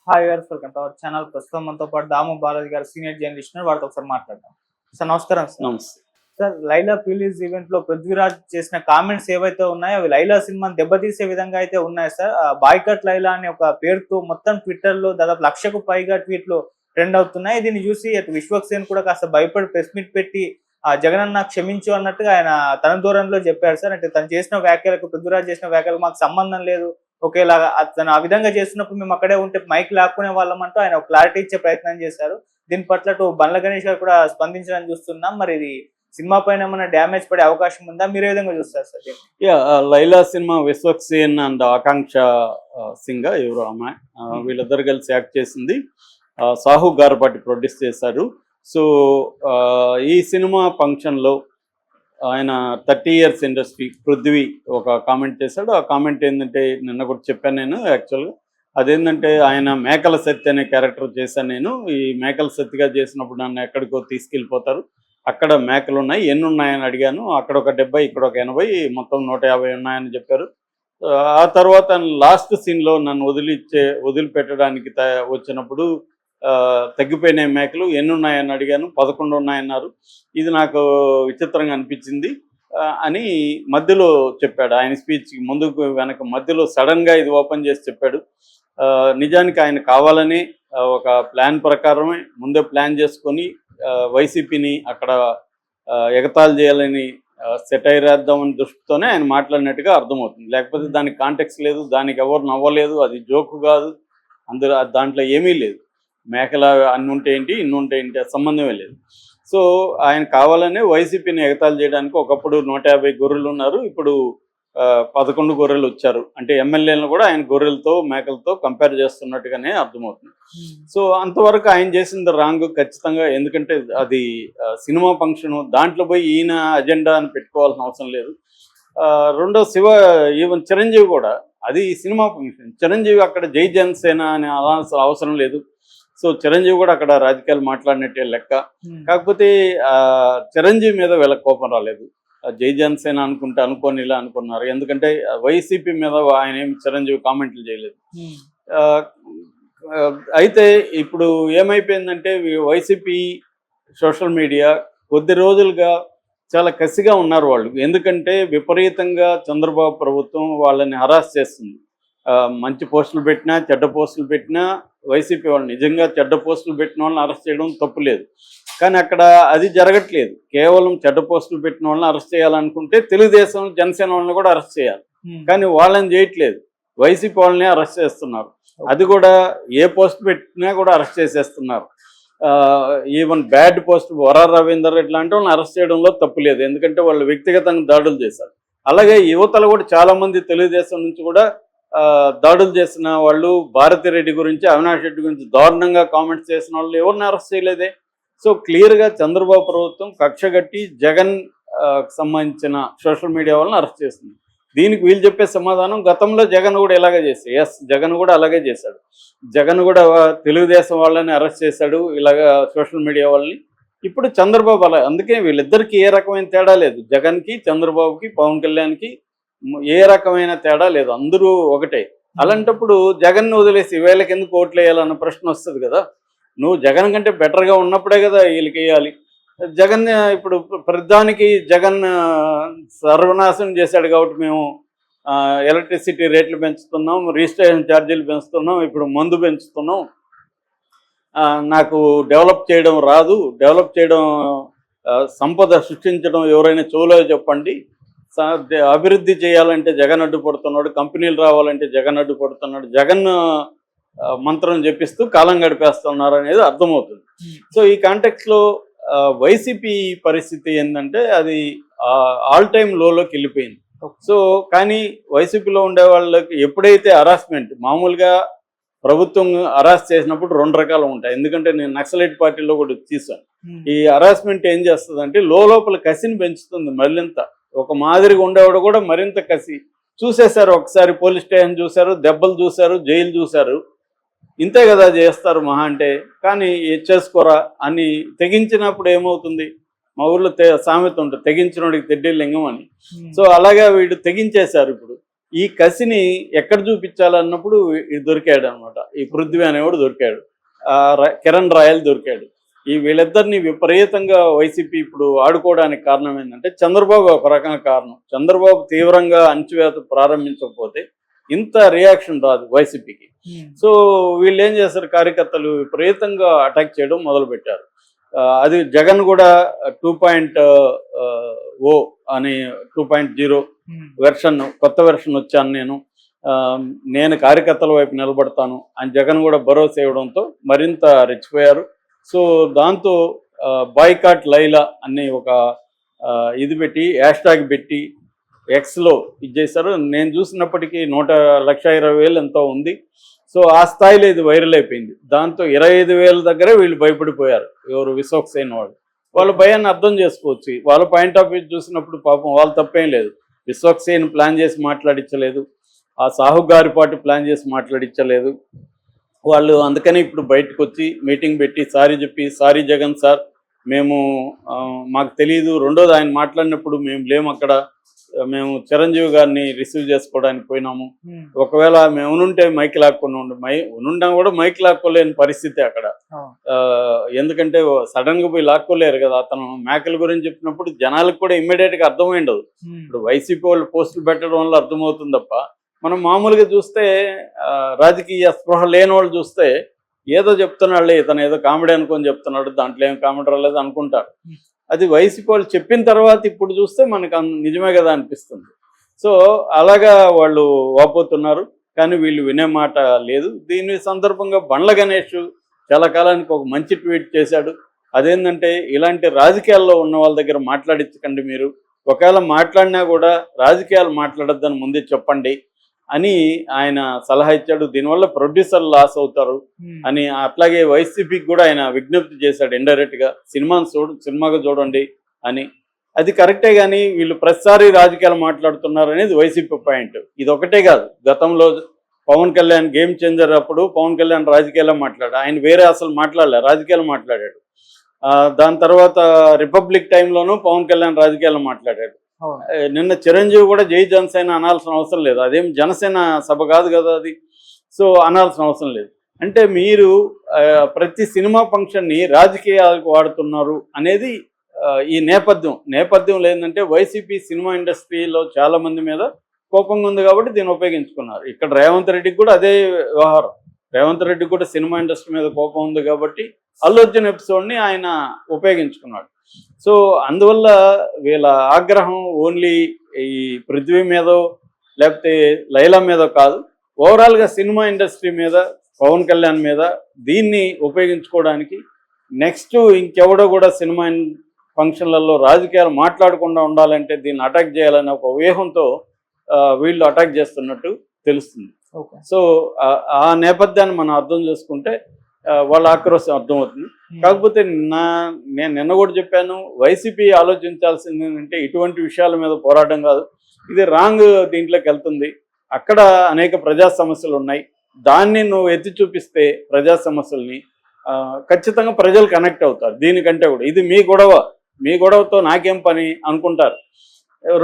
Hi గారు, welcome to our channel. ప్రస్తుతం మనతో పాటు దాము బాలాజీ గారు, సీనియర్ జర్నలిస్ట్ ఉన్నారు. వారితో ఒకసారి మాట్లాడదాం. సార్ నమస్కారం. సార్ నమస్తే. సార్ లైలా రిలీజ్ ఈవెంట్ లో పృథ్వీరాజ్ చేసిన కామెంట్స్ ఏవైతే ఉన్నాయో అవి లైలా సినిమాని దెబ్బతీసే విధంగా అయితే ఉన్నాయి సార్. బాయ్కట్ లైలా అనే ఒక పేరుతో మొత్తం ట్విట్టర్ లో దాదాపు 1,00,000కు పైగా ట్వీట్లు ట్రెండ్ అవుతున్నాయి. దీన్ని చూసి అటు విశ్వక్సేన్ కూడా కాస్త భయపడి ప్రెస్ మీట్ పెట్టి జగనన్న క్షమించు అన్నట్టుగా ఆయన తన దూరంలో చెప్పారు సార్. అంటే తను చేసిన వ్యాఖ్యలకు, పృథ్వీరాజ్ చేసిన వ్యాఖ్యలకు మాకు సంబంధం లేదు, ఒకేలాగా తను ఆ విధంగా చేస్తున్నప్పుడు మేము అక్కడే ఉంటే మైక్ లాక్కునే వాళ్ళం అంటూ ఆయన క్లారిటీ ఇచ్చే ప్రయత్నం చేశారు. దీని పట్ల బండ్ల గణేష్ గారు కూడా స్పందించడానికి చూస్తున్నాం. మరి ఇది సినిమా పైన ఏమైనా డ్యామేజ్ పడే అవకాశం ఉందా? మీరు ఏ విధంగా చూస్తారు సార్ దీన్ని? లైలా సినిమా విశ్వక్సేన్ అండ్ ఆకాంక్ష సింగ్ ఎవరు ఆమె వీళ్ళిద్దరు కలిసి యాక్ట్ చేసింది. సాహు గారపాటి ప్రొడ్యూస్ చేశారు. సో ఈ సినిమా ఫంక్షన్లో ఆయన 30 years ఇండస్ట్రీ పృథ్వీ ఒక కామెంట్ చేశాడు. ఆ కామెంట్ ఏంటంటే నిన్న కూడా చెప్పాను నేను. యాక్చువల్గా అదేంటంటే ఆయన మేకల సత్తి అనే క్యారెక్టర్ చేశాను నేను. ఈ మేకల సత్తిగా చేసినప్పుడు నన్ను ఎక్కడికో తీసుకెళ్ళిపోతారు, అక్కడ మేకలు ఉన్నాయి, ఎన్ని ఉన్నాయని అడిగాను. అక్కడ ఒక 70, ఇక్కడ ఒక 80, మొత్తం 150 ఉన్నాయని చెప్పారు. ఆ తర్వాత లాస్ట్ సీన్లో నన్ను వదిలిపెట్టడానికి వచ్చినప్పుడు తగ్గిపోయిన మేకలు ఎన్ని ఉన్నాయని అడిగాను. 11 ఉన్నాయన్నారు. ఇది నాకు విచిత్రంగా అనిపించింది అని మధ్యలో చెప్పాడు. ఆయన స్పీచ్కి ముందుకు వెనక మధ్యలో సడన్గా ఇది ఓపెన్ చేసి చెప్పాడు. నిజానికి ఆయన కావాలని ఒక ప్లాన్ ప్రకారమే ముందే ప్లాన్ చేసుకొని వైసీపీని అక్కడ ఎగతాళి చేయాలని సెటైర్ వేద్దామని దృష్టితోనే ఆయన మాట్లాడినట్టుగా అర్థమవుతుంది. లేకపోతే దానికి కాంటెక్స్ లేదు, దానికి ఎవరు నవ్వలేదు, అది జోకు కాదు, అందులో దాంట్లో ఏమీ లేదు. మేకల అన్ని ఉంటే ఏంటి, ఇన్ని ఉంటే ఏంటి, సంబంధమే లేదు. సో ఆయన కావాలనే వైసీపీని ఎగతాళి చేయడానికి ఒకప్పుడు 150 గొర్రెలు ఉన్నారు, ఇప్పుడు 11 గొర్రెలు వచ్చారు. అంటే ఎమ్మెల్యేలను కూడా ఆయన గొర్రెలతో మేకలతో కంపేర్ చేస్తున్నట్టుగానే అర్థమవుతుంది. సో అంతవరకు ఆయన చేసింది రాంగ్ ఖచ్చితంగా. ఎందుకంటే అది సినిమా ఫంక్షను, దాంట్లో పోయి ఈయన అజెండా అని పెట్టుకోవాల్సిన అవసరం లేదు. రెండో ఈవెన్ చిరంజీవి కూడా అది సినిమా ఫంక్షన్. చిరంజీవి అక్కడ జై జనసేన అని అనాల్సిన అవసరం లేదు. సో చిరంజీవి కూడా అక్కడ రాజకీయాలు మాట్లాడినట్టే లెక్క. కాకపోతే చిరంజీవి మీద వీళ్ళకి కోపం రాలేదు. జై జనసేన అనుకొని ఇలా అనుకున్నారు. ఎందుకంటే వైసీపీ మీద ఆయన ఏమి చిరంజీవి కామెంట్లు చేయలేదు. అయితే ఇప్పుడు ఏమైపోయిందంటే వైసీపీ సోషల్ మీడియా కొద్ది రోజులుగా చాలా కసిగా ఉన్నారు వాళ్ళు. ఎందుకంటే విపరీతంగా చంద్రబాబు ప్రభుత్వం వాళ్ళని హరాస్ చేస్తుంది. మంచి పోస్టులు పెట్టినా చెడ్డ పోస్టులు పెట్టినా వైసీపీ వాళ్ళు నిజంగా చెడ్డ పోస్టులు పెట్టిన వాళ్ళని అరెస్ట్ చేయడం తప్పులేదు. కానీ అక్కడ అది జరగట్లేదు. కేవలం చెడ్డ పోస్టులు పెట్టిన వాళ్ళని అరెస్ట్ చేయాలనుకుంటే తెలుగుదేశం జనసేన వాళ్ళని కూడా అరెస్ట్ చేయాలి, కానీ వాళ్ళని చేయట్లేదు. వైసీపీ వాళ్ళని అరెస్ట్ చేస్తున్నారు. అది కూడా ఏ పోస్ట్ పెట్టినా కూడా అరెస్ట్ చేసేస్తున్నారు. ఈవెన్ బ్యాడ్ పోస్ట్ వరా రవీందర్ ఇట్లాంటి వాళ్ళని అరెస్ట్ చేయడంలో తప్పులేదు, ఎందుకంటే వాళ్ళు వ్యక్తిగతంగా దాడులు చేశారు. అలాగే యువతలు కూడా చాలామంది తెలుగుదేశం నుంచి కూడా దాడులు చేసిన వాళ్ళు, భారతిరెడ్డి గురించి, అవినాష్ రెడ్డి గురించి దారుణంగా కామెంట్స్ చేసిన వాళ్ళు ఎవరిని అరెస్ట్ చేయలేదే. సో క్లియర్గా చంద్రబాబు ప్రభుత్వం కక్షగట్టి జగన్ సంబంధించిన సోషల్ మీడియా వాళ్ళని అరెస్ట్ చేస్తుంది. దీనికి వీళ్ళు చెప్పే సమాధానం గతంలో జగన్ కూడా ఇలాగే చేశాడు. జగన్ కూడా అలాగే చేశాడు. జగన్ కూడా తెలుగుదేశం వాళ్ళని అరెస్ట్ చేశాడు, ఇలాగా సోషల్ మీడియా వాళ్ళని. ఇప్పుడు చంద్రబాబు అలా. అందుకే వీళ్ళిద్దరికీ ఏ రకమైన తేడా లేదు. జగన్కి, చంద్రబాబుకి, పవన్ కళ్యాణ్కి ఏ రకమైన తేడా లేదు, అందరూ ఒకటే. అలాంటప్పుడు జగన్ వదిలేసి వీళ్ళకి ఎందుకు ఓట్లు వేయాలన్న ప్రశ్న వస్తుంది కదా. నువ్వు జగన్ కంటే బెటర్గా ఉన్నప్పుడే కదా వీళ్ళకి వేయాలి. జగన్ ఇప్పుడు ప్రధానికి జగన్ సర్వనాశనం చేశాడు కాబట్టి మేము ఎలక్ట్రిసిటీ రేట్లు పెంచుతున్నాం, రిజిస్ట్రేషన్ ఛార్జీలు పెంచుతున్నాం, ఇప్పుడు మందు పెంచుతున్నాం, నాకు డెవలప్ చేయడం రాదు, డెవలప్ చేయడం సంపద సృష్టించడం ఎవరైనా చెవులో చెప్పండి, అభివృద్ధి చేయాలంటే జగన్ అడ్డుపడుతున్నాడు, కంపెనీలు రావాలంటే జగన్ అడ్డుపడుతున్నాడు, జగన్ మంత్రం చెప్పిస్తూ కాలం గడిపేస్తున్నారు అనేది అర్థమవుతుంది. సో ఈ కాంటెక్స్లో వైసీపీ పరిస్థితి ఏంటంటే అది ఆల్ టైమ్ లోలోకి వెళ్ళిపోయింది. సో కానీ వైసీపీలో ఉండే వాళ్ళకి ఎప్పుడైతే హరాస్మెంట్, మామూలుగా ప్రభుత్వం హరాస్ చేసినప్పుడు 2 రకాలు ఉంటాయి. ఎందుకంటే నేను నక్సలైట్ పార్టీలో కూడా తీసాను. ఈ హరాస్మెంట్ ఏం చేస్తుంది లోపల కసిని పెంచుతుంది. మరింత ఒక మాదిరిగా ఉండేవాడు కూడా మరింత కసి. చూసేశారు, ఒకసారి పోలీస్ స్టేషన్ చూశారు, దెబ్బలు చూశారు, జైలు చూశారు, ఇంతే కదా చేస్తారు మహా అంటే. కానీ చేసుకోరా అని తెగించినప్పుడు ఏమవుతుంది, మా ఊర్లో సామెత ఉంటుంది, తెగించినోడికి తెడ్డి లింగం అని. సో అలాగే వీడు తెగించేశారు. ఇప్పుడు ఈ కసిని ఎక్కడ చూపించాలన్నప్పుడు ఇది దొరికాడు అనమాట. ఈ పృథ్వీ అనేవాడు దొరికాడు, కిరణ్ రాయల్ దొరికాడు. ఈ వీళ్ళిద్దరిని విపరీతంగా వైసీపీ ఇప్పుడు ఆడుకోవడానికి కారణం ఏంటంటే చంద్రబాబు ఒక రకంగా కారణం. చంద్రబాబు తీవ్రంగా అణచివేత ప్రారంభించకపోతే ఇంత రియాక్షన్ రాదు వైసీపీకి. సో వీళ్ళు ఏం చేస్తారు, కార్యకర్తలు విపరీతంగా అటాక్ చేయడం మొదలుపెట్టారు. అది జగన్ కూడా 2.0 అని 2.0 వెర్షన్, కొత్త వెర్షన్ వచ్చాను నేను కార్యకర్తల వైపు నిలబడతాను అని జగన్ కూడా భరోసా ఇవ్వడంతో మరింత రెచ్చిపోయారు. సో దాంతో బాయ్కాట్ లైలా అని ఒక ఇది పెట్టి హ్యాష్ట్యాగ్ పెట్టి ఎక్స్లో ఇది చేశారు. నేను చూసినప్పటికీ 1,20,000 ఎంతో ఉంది. సో ఆ స్థాయిలో ఇది వైరల్ అయిపోయింది. దాంతో 25,000 దగ్గరే వీళ్ళు భయపడిపోయారు. ఎవరు, విశ్వక్సేన్ వాళ్ళు. వాళ్ళ భయాన్ని అర్థం చేసుకోవచ్చు. వాళ్ళ పాయింట్ ఆఫ్ వ్యూ చూసినప్పుడు పాపం వాళ్ళు తప్పేం లేదు. విశ్వక్సేన్ ప్లాన్ చేసి మాట్లాడించలేదు, ఆ సాహు గారి పాటు ప్లాన్ చేసి మాట్లాడించలేదు వాళ్ళు. అందుకని ఇప్పుడు బయటకు వచ్చి మీటింగ్ పెట్టి సారీ చెప్పి, సారీ జగన్ సార్, మాకు తెలియదు. రెండోది ఆయన మాట్లాడినప్పుడు మేము లేము అక్కడ, మేము చిరంజీవి గారిని రిసీవ్ చేసుకోవడానికి పోయినాము. ఒకవేళ మేము ఉంటే మైక్ లాక్కొని ఉన్నా కూడా మైక్ లాక్కోలేని పరిస్థితి అక్కడ. ఎందుకంటే సడన్ గా పోయి లాక్కోలేరు కదా. అతను మేకల గురించి చెప్పినప్పుడు జనాలకు కూడా ఇమ్మీడియట్ గా అర్థమైండదు. ఇప్పుడు వైసీపీ వాళ్ళు పోస్టులు పెట్టడం వల్ల అర్థమవుతుంది తప్ప, మనం మామూలుగా చూస్తే రాజకీయ స్పృహ లేని వాళ్ళు చూస్తే ఏదో చెప్తున్నాడు, ఇతను ఏదో కామెడీ అనుకొని చెప్తున్నాడు, దాంట్లో ఏం కామెడీ రాలేదు అనుకుంటారు. అది వైసీపీ వాళ్ళు చెప్పిన తర్వాత ఇప్పుడు చూస్తే మనకు నిజమే కదా అనిపిస్తుంది. సో అలాగా వాళ్ళు వాపోతున్నారు, కానీ వీళ్ళు వినే మాట లేదు. దీని సందర్భంగా బండ్ల గణేష్ చాలా కాలానికి ఒక మంచి ట్వీట్ చేశాడు. అదేంటంటే, ఇలాంటి రాజకీయాల్లో ఉన్న వాళ్ళ దగ్గర మాట్లాడించకండి, మీరు ఒకవేళ మాట్లాడినా కూడా రాజకీయాలు మాట్లాడొద్దని ముందే చెప్పండి అని ఆయన సలహా ఇచ్చాడు. దీనివల్ల ప్రొడ్యూసర్లు లాస్ అవుతారు అని. అట్లాగే వైసీపీకి కూడా ఆయన విజ్ఞప్తి చేశాడు ఇండైరెక్ట్ గా, సినిమాగా చూడండి అని. అది కరెక్టే, కానీ వీళ్ళు ప్రతిసారి రాజకీయాలు మాట్లాడుతున్నారు అనేది వైసీపీ పాయింట్. ఇది ఒకటే కాదు, గతంలో పవన్ కళ్యాణ్ గేమ్ చేంజర్ అప్పుడు పవన్ కళ్యాణ్ రాజకీయాల్లో మాట్లాడాడు. ఆయన వేరే అసలు మాట్లాడలే, రాజకీయాలు మాట్లాడాడు. దాని తర్వాత రిపబ్లిక్ టైంలోనూ పవన్ కళ్యాణ్ రాజకీయాల్లో మాట్లాడాడు. నిన్న చిరంజీవి కూడా జై జనసేన అనాల్సిన అవసరం లేదు, అదేం జనసేన సభ కాదు కదా అది. సో అనాల్సిన అవసరం లేదు. అంటే మీరు ప్రతి సినిమా ఫంక్షన్ని రాజకీయాలకు వాడుతున్నారు అనేది ఈ నేపథ్యం లేదంటే వైసీపీ సినిమా ఇండస్ట్రీలో చాలా మంది మీద కోపంగా ఉంది కాబట్టి దీన్ని ఉపయోగించుకున్నారు. ఇక్కడ రేవంత్ రెడ్డికి కూడా అదే వ్యవహారం. రేవంత్ రెడ్డికి కూడా సినిమా ఇండస్ట్రీ మీద కోపం ఉంది కాబట్టి అల్లు అర్జున్ ఎపిసోడ్ని ఆయన ఉపయోగించుకున్నాడు. సో అందువల్ల వీళ్ళ ఆగ్రహం ఓన్లీ ఈ పృథ్వీ మీదో లేకపోతే లైలా మీదో కాదు, ఓవరాల్గా సినిమా ఇండస్ట్రీ మీద, పవన్ కళ్యాణ్ మీద దీన్ని ఉపయోగించుకోవడానికి. నెక్స్ట్ ఇంకెవడో కూడా సినిమా ఫంక్షన్లలో రాజకీయాలు మాట్లాడకుండా ఉండాలంటే దీన్ని అటాక్ చేయాలనే ఒక వ్యూహంతో వీళ్ళు అటాక్ చేస్తున్నట్టు తెలుస్తుంది. సో ఆ నేపథ్యాన్ని మనం అర్థం చేసుకుంటే వాళ్ళ ఆక్రోశం అర్థమవుతుంది. కాకపోతే నేను నిన్న కూడా చెప్పాను, వైసీపీ ఆలోచించాల్సింది ఏంటంటే ఇటువంటి విషయాల మీద పోరాటం కాదు, ఇది రాంగ్ దీంట్లోకి వెళ్తుంది. అక్కడ అనేక ప్రజా సమస్యలు ఉన్నాయి, దాన్ని నువ్వు ఎత్తి చూపిస్తే ప్రజా సమస్యల్ని ఖచ్చితంగా ప్రజలు కనెక్ట్ అవుతారు. దీనికంటే కూడా ఇది మీ గొడవతో నాకేం పని అనుకుంటారు.